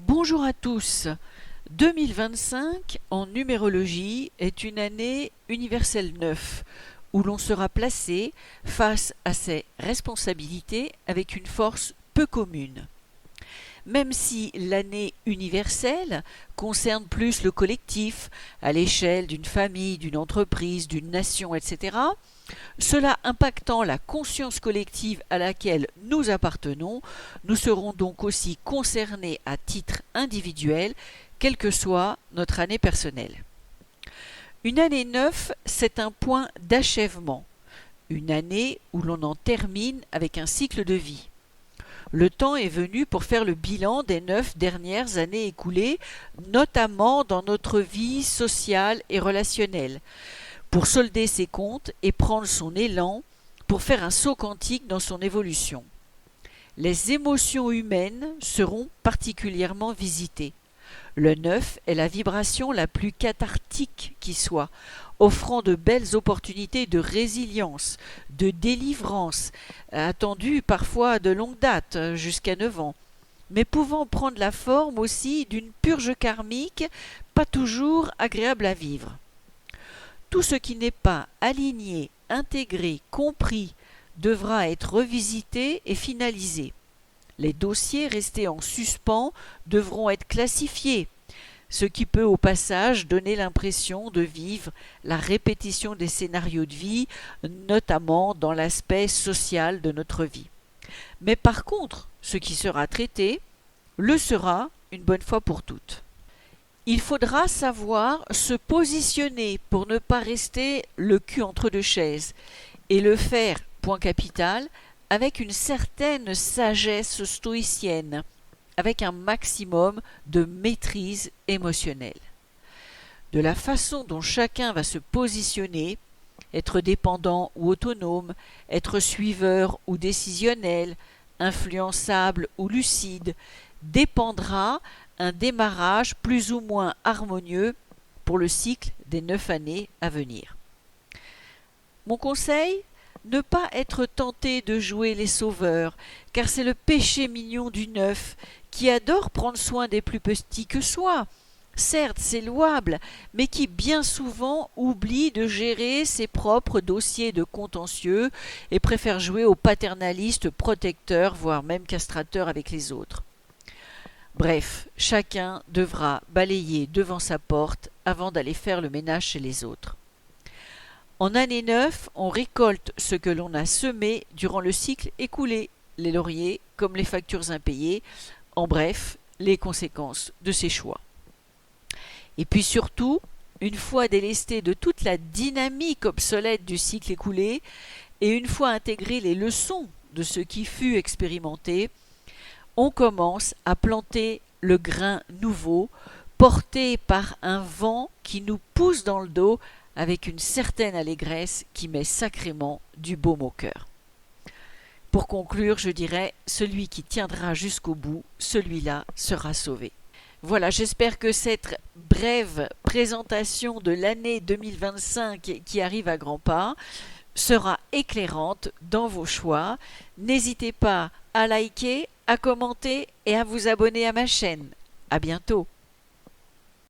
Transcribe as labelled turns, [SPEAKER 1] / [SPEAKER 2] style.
[SPEAKER 1] Bonjour à tous. 2025 en numérologie est une année universelle 9 où l'on sera placé face à ses responsabilités avec une force peu commune. Même si l'année universelle concerne plus le collectif, à l'échelle d'une famille, d'une entreprise, d'une nation, etc., cela impactant la conscience collective à laquelle nous appartenons, nous serons donc aussi concernés à titre individuel, quelle que soit notre année personnelle. Une année 9, c'est un point d'achèvement, une année où l'on en termine avec un cycle de vie. Le temps est venu pour faire le bilan des 9 dernières années écoulées, notamment dans notre vie sociale et relationnelle, pour solder ses comptes et prendre son élan pour faire un saut quantique dans son évolution. Les émotions humaines seront particulièrement visitées. Le 9 est la vibration la plus cathartique qui soit, offrant de belles opportunités de résilience, de délivrance, attendues parfois de longue date, jusqu'à 9 ans, mais pouvant prendre la forme aussi d'une purge karmique pas toujours agréable à vivre. Tout ce qui n'est pas aligné, intégré, compris, devra être revisité et finalisé. Les dossiers restés en suspens devront être classifiés, ce qui peut au passage donner l'impression de vivre la répétition des scénarios de vie, notamment dans l'aspect social de notre vie. Mais par contre, ce qui sera traité le sera une bonne fois pour toutes. Il faudra savoir se positionner pour ne pas rester le cul entre deux chaises et le faire, point capital, avec une certaine sagesse stoïcienne, avec un maximum de maîtrise émotionnelle. De la façon dont chacun va se positionner, être dépendant ou autonome, être suiveur ou décisionnel, influençable ou lucide, dépendra un démarrage plus ou moins harmonieux pour le cycle des 9 années à venir. Mon conseil, ne pas être tenté de jouer les sauveurs, car c'est le péché mignon du 9 qui adore prendre soin des plus petits que soi. Certes, c'est louable, mais qui bien souvent oublie de gérer ses propres dossiers de contentieux et préfère jouer au paternaliste protecteur, voire même castrateur avec les autres. Bref, chacun devra balayer devant sa porte avant d'aller faire le ménage chez les autres. En année 9, on récolte ce que l'on a semé durant le cycle écoulé, les lauriers comme les factures impayées, en bref, les conséquences de ses choix. Et puis surtout, une fois délesté de toute la dynamique obsolète du cycle écoulé, et une fois intégré les leçons de ce qui fut expérimenté, on commence à planter le grain nouveau, porté par un vent qui nous pousse dans le dos avec une certaine allégresse qui met sacrément du baume au cœur. Pour conclure, je dirais, celui qui tiendra jusqu'au bout, celui-là sera sauvé. Voilà, j'espère que cette brève présentation de l'année 2025 qui arrive à grands pas sera éclairante dans vos choix. N'hésitez pas à liker, à commenter et à vous abonner à ma chaîne. À bientôt.